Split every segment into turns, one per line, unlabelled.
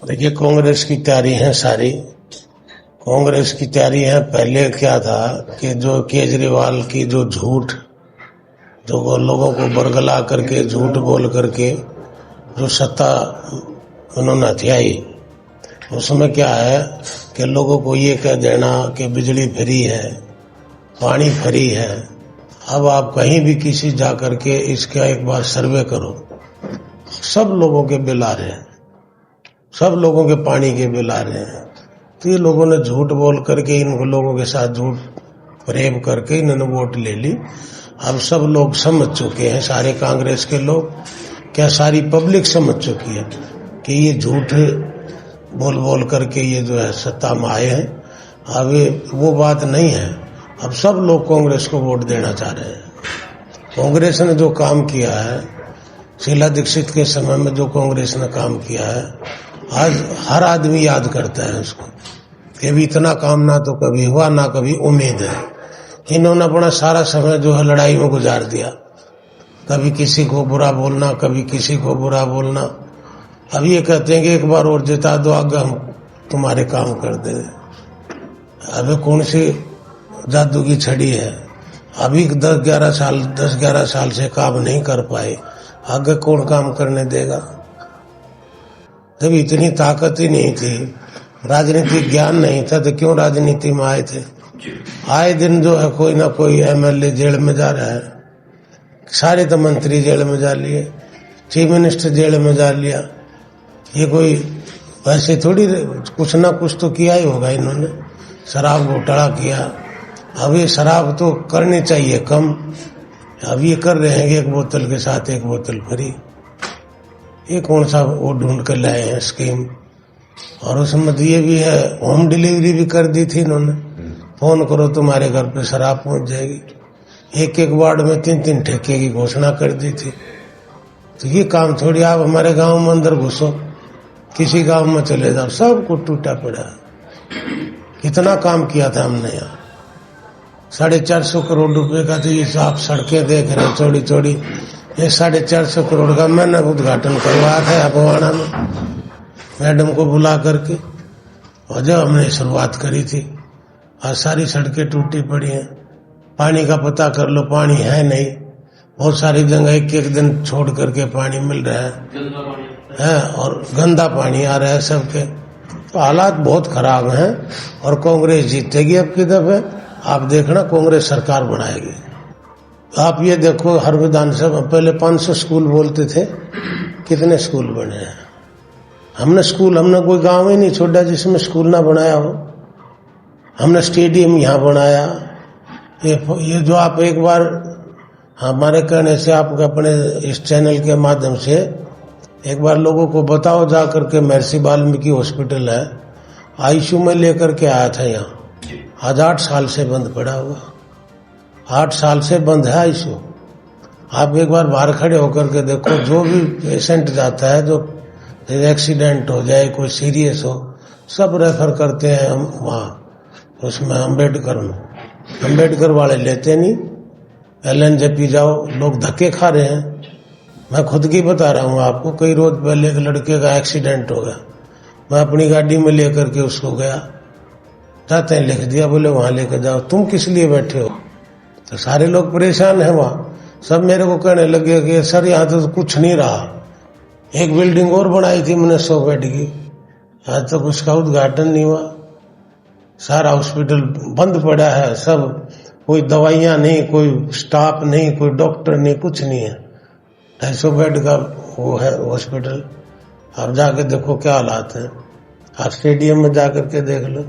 देखिए, कांग्रेस की तैयारी है सारी। कांग्रेस की तैयारी है। पहले क्या था कि जो केजरीवाल की जो झूठ, जो वो लोगों को बरगला करके झूठ बोल करके जो सत्ता उन्होंने हथियाई, उसमें क्या है कि लोगों को ये कह देना कि बिजली फ्री है, पानी फ्री है। अब आप कहीं भी किसी जा करके इसका एक बार सर्वे करो, सब लोगों के बिल आ रहे हैं, सब लोगों के पानी के बिल आ रहे हैं। तो ये लोगों ने झूठ बोल करके, इन लोगों के साथ झूठ प्रेम करके इन्होंने वोट ले ली। अब सब लोग समझ चुके हैं, सारे कांग्रेस के लोग क्या, सारी पब्लिक समझ चुकी है कि ये झूठ बोल बोल करके ये जो है सत्ता में आए हैं। अब वो बात नहीं है। अब सब लोग कांग्रेस को वोट देना चाह रहे हैं। कांग्रेस ने जो काम किया है, शीला दीक्षित के समय में जो कांग्रेस ने काम किया है, आज हर आदमी याद करता है उसको कि भी इतना काम ना तो कभी हुआ, ना कभी उम्मीद है। इन्होंने अपना सारा समय जो है लड़ाई में गुजार दिया, कभी किसी को बुरा बोलना, कभी किसी को बुरा बोलना। अब ये कहते हैं कि एक बार और जिता दो, आगे हम तुम्हारे काम कर देंगे। अबे कौन सी जादू की छड़ी है? अभी 10-11 साल से काम नहीं कर पाए, आगे कौन काम करने देगा? जब इतनी ताकत ही नहीं थी, राजनीतिक ज्ञान नहीं था, तो क्यों राजनीति में आए थे? आए दिन जो है कोई ना कोई एमएलए जेल में जा रहा है, सारे तो मंत्री जेल में जा लिए, चीफ मिनिस्टर जेल में जा लिया। ये कोई वैसे थोड़ी, कुछ ना कुछ तो किया ही होगा इन्होंने। शराब घोटाला किया, अब ये शराब तो करनी चाहिए कम, अब ये कर रहे हैं कि एक बोतल के साथ एक बोतल फ्री। ये कौन सा वो ढूंढ कर लाए हैं स्कीम? और उसमें तो ये भी है, होम डिलीवरी भी कर दी थी इन्होंने। फोन करो तुम्हारे घर पे शराब पहुंच जाएगी। एक वार्ड में 3 ठेके की घोषणा कर दी थी। तो ये काम थोड़ी, आप हमारे गांव में अंदर घुसो, किसी गांव में चले जाओ, सब कुछ टूटा पड़ा। कितना काम किया था हमने यहाँ, 450 करोड़ रुपए का। तो ये आप सड़कें देख रहे हैं चौड़ी चौड़ी, ये 450 करोड़ का मैंने उद्घाटन करवाया था अबवाड़ा में, मैडम को बुला करके। और जब हमने शुरुआत करी थी, आज सारी सड़कें टूटी पड़ी हैं। पानी का पता कर लो, पानी है नहीं। बहुत सारी जगह एक दिन छोड़ करके पानी मिल रहा है, और गंदा पानी आ रहा है सबके। तो हालात बहुत खराब हैं, और कांग्रेस जीतेगी अब की दफे। आप देखना, कांग्रेस सरकार बनाएगी। आप ये देखो, हर विधानसभा पहले 500 स्कूल बोलते थे, कितने स्कूल बने हैं? हमने कोई गांव ही नहीं छोड़ा जिसमें स्कूल ना बनाया हो। हमने स्टेडियम यहाँ बनाया। ये जो आप एक बार हमारे कहने से, आप अपने इस चैनल के माध्यम से एक बार लोगों को बताओ, जा करके महर्षि वाल्मीकि हॉस्पिटल है, आईसीयू में लेकर के आया था यहाँ। आज 8 साल से बंद पड़ा हुआ, 8 साल से बंद है आईसीयू। आप एक बार बाहर खड़े होकर के देखो, जो भी पेशेंट जाता है, जो एक्सीडेंट हो जाए, कोई सीरियस हो, सब रेफर करते हैं हम वहाँ, उसमें अम्बेडकर वाले लेते नहीं। LNJP जाओ, लोग धक्के खा रहे हैं। मैं खुद की बता रहा हूँ आपको। कई रोज पहले एक लड़के का एक्सीडेंट हो गया, मैं अपनी गाड़ी में लेकर के उसको गया, जाते हैं लिख दिया, बोले वहां लेकर जाओ। तुम किस लिए बैठे हो? तो सारे लोग परेशान हैं वहां। सब मेरे को कहने लगे कि सर यहाँ तो कुछ नहीं रहा। एक बिल्डिंग और बनाई थी मैंने 100 बेड की, आज तक उसका उद्घाटन नहीं हुआ। सारा हॉस्पिटल बंद पड़ा है, सब, कोई दवाइयां नहीं, कोई स्टाफ नहीं, कोई डॉक्टर नहीं, कुछ नहीं है। 250 बेड का वो है हॉस्पिटल। आप जाके देखो क्या हालात है। आप स्टेडियम में जाकर के देख लो।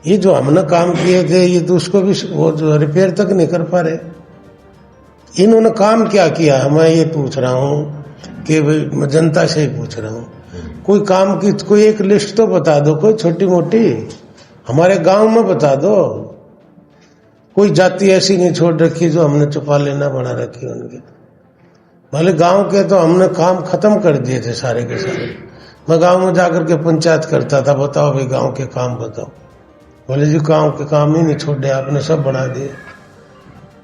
ये जो हमने काम किए थे, ये तो उसको भी वो जो रिपेयर तक नहीं कर पा रहे। इन्होंने काम क्या किया, मैं ये पूछ रहा हूँ कि भाई, मैं जनता से ही पूछ रहा हूँ। कोई काम की कोई एक लिस्ट तो बता दो, कोई छोटी मोटी, हमारे गांव में बता दो। कोई जाति ऐसी नहीं छोड़ रखी जो हमने छुपा लेना बना रखी उनकी। भले गांव के तो हमने काम खत्म कर दिए थे सारे के सारे। मैं गांव में जाकर के पंचायत करता था, बताओ भाई गांव के काम बताओ। बोले जी गांव के काम ही नहीं छोड़े आपने, सब बना दिए।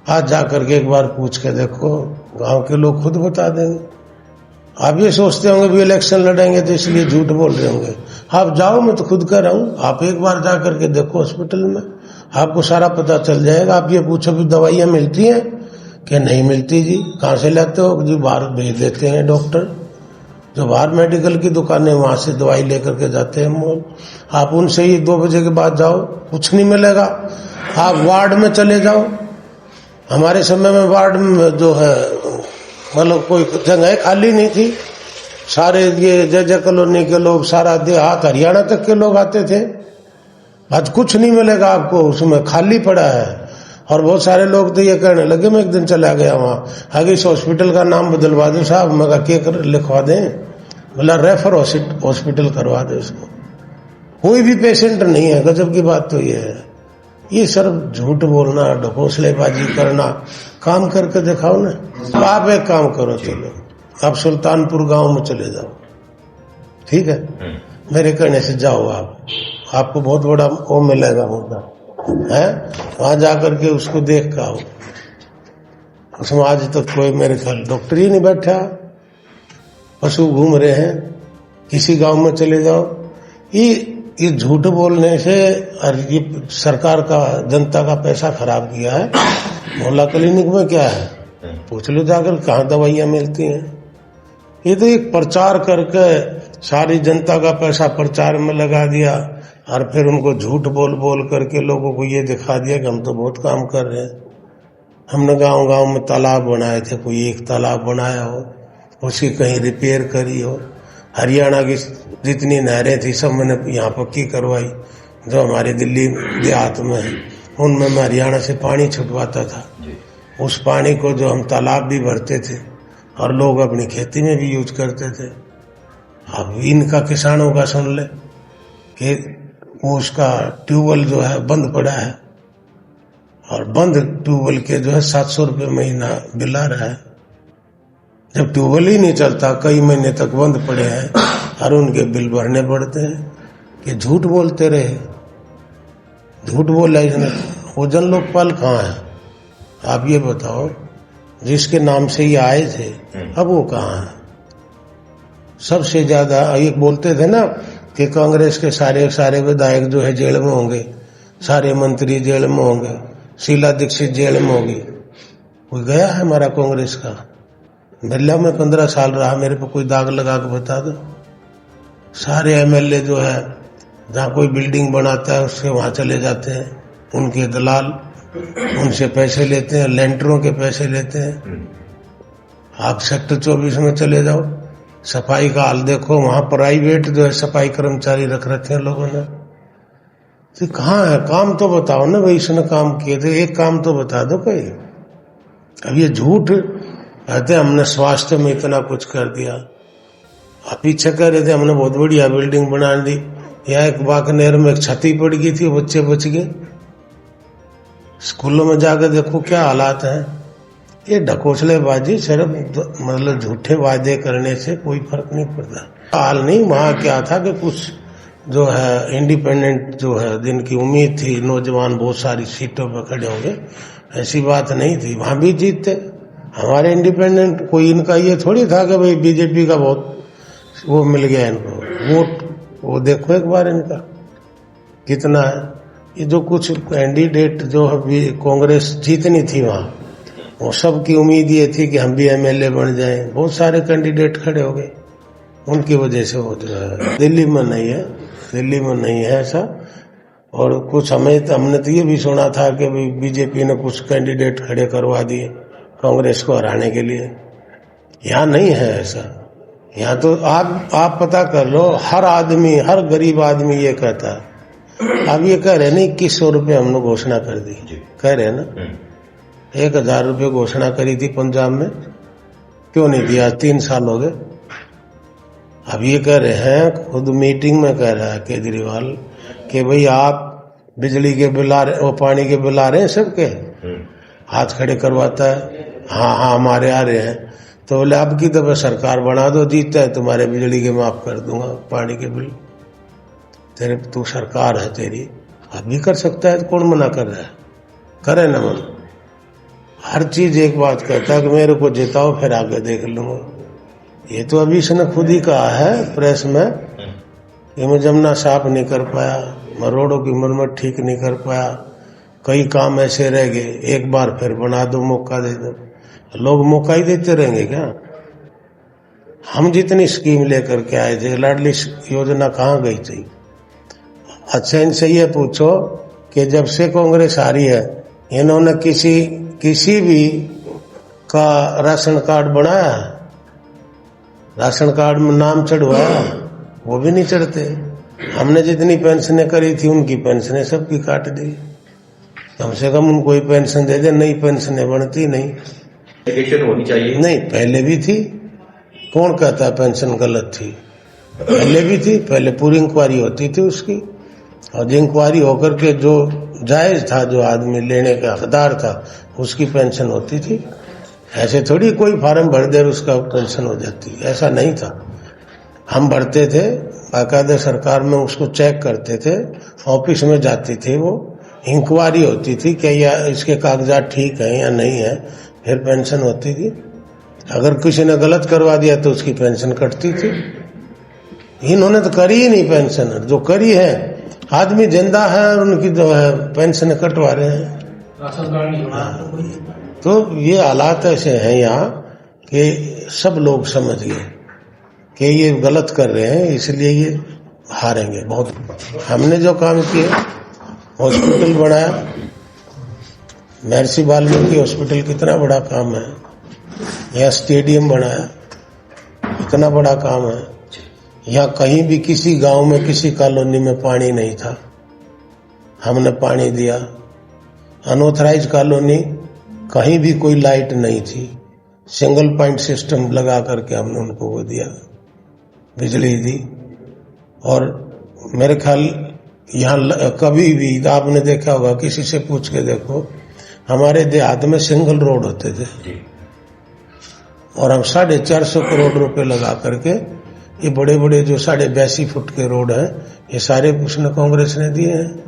आज जाकर के एक बार पूछ के देखो, गांव के लोग खुद बता देंगे। आप ये सोचते होंगे भी इलेक्शन लड़ेंगे तो इसलिए झूठ बोल रहे होंगे। आप जाओ, मैं तो खुद कह रहा हूँ, आप एक बार जा करके देखो हॉस्पिटल में, आपको सारा पता चल जाएगा। आप ये पूछो भी दवाइयाँ मिलती हैं कि नहीं मिलती जी, कहाँ से लाते हो जी, बाहर भेज देते हैं डॉक्टर, जो बाहर मेडिकल की दुकानें वहाँ से दवाई लेकर के जाते हैं मॉल। आप उनसे ही 2 बजे के बाद जाओ, कुछ नहीं मिलेगा। आप वार्ड में चले जाओ, हमारे समय में वार्ड में जो है मतलब कोई जगह खाली नहीं थी, सारे ये जय कॉलोनी के लोग, सारा देहात हरियाणा तक के लोग आते थे। आज कुछ नहीं मिलेगा आपको, उसमें खाली पड़ा है। और बहुत सारे लोग तो ये कहने लगे, मैं एक दिन चला गया वहाँ, आगे इस हॉस्पिटल का नाम बदलवा दो साहब। मैं कहा क्या लिखवा दें? बोला रेफर हॉस्पिटल करवा दे उसको, कोई भी पेशेंट नहीं है। गजब की बात तो ये है, ये सिर्फ झूठ बोलना, ढकोसलेबाजी करना, काम करके दिखाओ ना। आप एक काम करो, चलो आप सुल्तानपुर गांव में चले जाओ, ठीक है, मेरे कहने से जाओ आप, आपको बहुत बड़ा वो मिलेगा मुद्दा है, वहां जाकर के उसको देख के आओ। उसमें आज तक कोई मेरे ख्याल डॉक्टर ही नहीं बैठा, पशु घूम रहे हैं। किसी गांव में चले जाओ, ये झूठ बोलने से और ये सरकार का, जनता का पैसा खराब किया है। मोहल्ला क्लिनिक में क्या है, पूछ लो जाकर कहाँ दवाइयाँ मिलती हैं। ये तो एक प्रचार करके सारी जनता का पैसा प्रचार में लगा दिया और फिर उनको झूठ बोल बोल करके लोगों को ये दिखा दिया कि हम तो बहुत काम कर रहे हैं। हमने गांव गांव में तालाब बनाए थे, कोई एक तालाब बनाया हो, उसकी कहीं रिपेयर करी हो। हरियाणा की जितनी नहरें थी सब मैंने यहाँ पक्की करवाई, जो हमारे दिल्ली देहात में है उनमें मैं हरियाणा से पानी छुटवाता था। उस पानी को जो हम तालाब भी भरते थे और लोग अपनी खेती में भी यूज करते थे। अब इनका किसानों का सुन ले कि वो उसका ट्यूबवेल जो है बंद पड़ा है, और बंद ट्यूबवेल के जो है 700 रुपये महीना बिल आ रहा है। जब ट्यूबवेल ही नहीं चलता, कई महीने तक बंद पड़े हैं और उनके बिल भरने पड़ते हैं कि झूठ बोलते रहे। झूठ बोला इसने, वो जन लोकपाल कहाँ है आप ये बताओ, जिसके नाम से ये आए थे, अब वो कहाँ है? सबसे ज्यादा ये बोलते थे ना कि कांग्रेस के सारे विधायक जो है जेल में होंगे, सारे मंत्री जेल में होंगे, शीला दीक्षित जेल में होगी। कोई गया है हमारा कांग्रेस का? बिरला में 15 साल रहा, मेरे पे कोई दाग लगा के बता दो। सारे एमएलए जो है जहाँ कोई बिल्डिंग बनाता है उसके वहां चले जाते हैं, उनके दलाल उनसे पैसे लेते हैं, लेंटरों के पैसे लेते हैं। आप सेक्टर 24 में चले जाओ, सफाई का हाल देखो, वहां प्राइवेट जो है सफाई कर्मचारी रख रखे हैं लोगों ने। तो कहाँ है? काम तो बताओ ना भाई, इसने काम किए थे, एक काम तो बता दो कोई। अब ये झूठ कहते हमने स्वास्थ्य में इतना कुछ कर दिया, आप पीछे कह रहे थे हमने बहुत बढ़िया बिल्डिंग बना दी, यहाँ एक बाकनेर में एक छती पड़ गई थी, बच्चे बच गए। स्कूलों में जाकर देखो क्या हालात है। ये ढकोसलेबाजी सिर्फ मतलब झूठे वादे करने से कोई फर्क नहीं पड़ता। हाल नहीं, वहाँ क्या था कि कुछ जो है इंडिपेंडेंट जो है जिनकी उम्मीद थी नौजवान बहुत सारी सीटों पर खड़े होंगे, ऐसी बात नहीं थी, वहां भी जीतते हमारे इंडिपेंडेंट। कोई इनका ये थोड़ी था कि भाई बीजेपी का बहुत वो मिल गया इनको वोट। वो देखो एक बार इनका कितना है। ये जो कुछ कैंडिडेट जो है कांग्रेस जीतनी थी वहाँ, वो सब की उम्मीद ये थी कि हम भी एमएलए बन जाएं। बहुत सारे कैंडिडेट खड़े हो गए, उनकी वजह से वो जो है दिल्ली में नहीं है, दिल्ली में नहीं है ऐसा। और कुछ हमने तो ये भी सुना था कि बीजेपी ने कुछ कैंडिडेट खड़े करवा दिए कांग्रेस को हराने के लिए। यहाँ नहीं है ऐसा। यहाँ तो आप पता कर लो, हर आदमी, हर गरीब आदमी ये कहता है। अब ये कह रहे नहीं 2100 रुपये हमने घोषणा कर दी, कह रहे ना 1000 रुपये घोषणा करी थी पंजाब में, क्यों नहीं दिया? 3 साल हो गए। अब ये कह रहे हैं, खुद मीटिंग में कह रहा है केजरीवाल कि भाई आप बिजली के बिल आ रहे, वो पानी के बिल आ रहे हैं सबके, हाथ खड़े करवाता है, हाँ हमारे आ रहे हैं। तो बोले अब की दफा सरकार बना दो, जीतता है तुम्हारे बिजली के माफ कर दूंगा, पानी के बिल तेरे, तू सरकार है तेरी, अब भी कर सकता है, तो कौन मना कर रहा है? करे ना मन। हर चीज एक बात कहता है कि मेरे को जिताओ फिर आगे देख लूंगा। ये तो अभी इसने खुद ही कहा है प्रेस में कि मैं जमुना साफ नहीं कर पाया, मैं रोडों की मरम्मत ठीक नहीं कर पाया, कई काम ऐसे रह गए, एक बार फिर बना दो, मौका दे दो। लोग मौका ही देते रहेंगे क्या? हम जितनी स्कीम लेकर के आए थे, लाडली योजना कहाँ गई थी? अच्छा, इनसे ये पूछो कि जब से कांग्रेस आ रही है, इन्होंने किसी भी का राशन कार्ड बनाया, राशन कार्ड में नाम चढ़वाया? वो भी नहीं चढ़ते। हमने जितनी पेंशनें करी थी, उनकी पेंशनें सबकी काट दी। कम से कम उनको ही पेंशन दे दे, नई पेंशनें बनती नहीं।
होनी चाहिए।
नहीं, पहले भी थी। कौन कहता है पेंशन गलत थी? पहले भी थी, पहले पूरी इंक्वायरी होती थी उसकी, और इंक्वायरी होकर के जो जायज था, जो आदमी लेने का हकदार था, उसकी पेंशन होती थी। ऐसे थोड़ी कोई फार्म भर दे उसका पेंशन हो जाती, ऐसा नहीं था। हम भरते थे, बाकायदा सरकार में उसको चेक करते थे, ऑफिस में जाती थी, वो इंक्वायरी होती थी कि या इसके कागजात ठीक हैं या नहीं है, फिर पेंशन होती थी। अगर किसी ने गलत करवा दिया तो उसकी पेंशन कटती थी। इन्होंने तो करी ही नहीं पेंशन, जो करी है आदमी जिंदा है और उनकी जो है पेंशन कटवा रहे हैं। तो ये हालात ऐसे हैं यहाँ कि सब लोग समझ गए कि ये गलत कर रहे हैं, इसलिए ये हारेंगे। बहुत हमने जो काम किए, हॉस्पिटल बनाया, महर्षि वाल्मीकि हॉस्पिटल कितना बड़ा काम है, यहाँ स्टेडियम बनाया, इतना बड़ा काम है। यहाँ कहीं भी किसी गांव में, किसी कॉलोनी में पानी नहीं था, हमने पानी दिया। अनऑथराइज कॉलोनी, कहीं भी कोई लाइट नहीं थी, सिंगल पॉइंट सिस्टम लगा करके हमने उनको वो दिया, बिजली दी। और मेरे ख्याल यहाँ कभी भी आपने देखा होगा, किसी से पूछ के देखो, हमारे देहात में सिंगल रोड होते थे, और हम 450 करोड़ रुपए लगा करके ये बड़े बड़े जो 82 फुट के रोड हैं, ये सारे उसने कांग्रेस ने दिए हैं।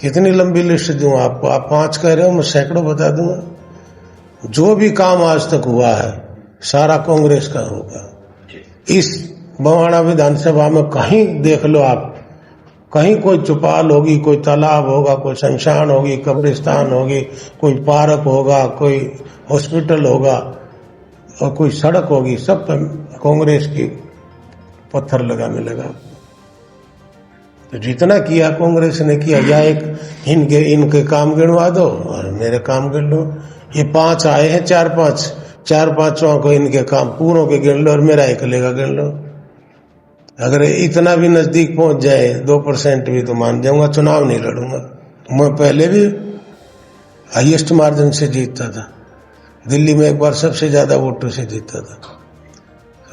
कितनी लंबी लिस्ट दूं आपको? आप 5 कह रहे हो, मैं सैकड़ों बता दूंगा। जो भी काम आज तक हुआ है सारा कांग्रेस का होगा। इस बवाड़ा विधानसभा में कहीं देख लो आप, कहीं कोई चौपाल होगी, कोई तालाब होगा, कोई शमशान होगी, कब्रिस्तान होगी, कोई पार्क होगा, कोई हॉस्पिटल होगा और कोई सड़क होगी, सब पर कांग्रेस की पत्थर लगाने लगा। तो जितना किया कांग्रेस ने किया, या एक इनके काम गिनवा दो और मेरे काम गिन लो। ये 5 आए हैं, 4-5 को इनके काम पूरों के गिन लो और मेरा एक लेगा गिन लो। अगर इतना भी नजदीक पहुंच जाए, 2% भी, तो मान जाऊंगा, चुनाव नहीं लड़ूंगा। मैं पहले भी हाईएस्ट मार्जिन से जीतता था, दिल्ली में एक बार सबसे ज्यादा वोटों से जीतता था,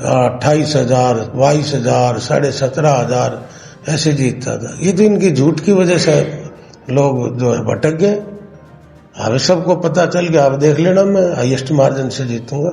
28,000, 22,000, 17,500 ऐसे जीतता था। ये तो इनकी झूठ की वजह से लोग जो है भटक गए। अब सबको पता चल गया, अब देख लेना मैं हाईएस्ट मार्जिन से जीतूंगा।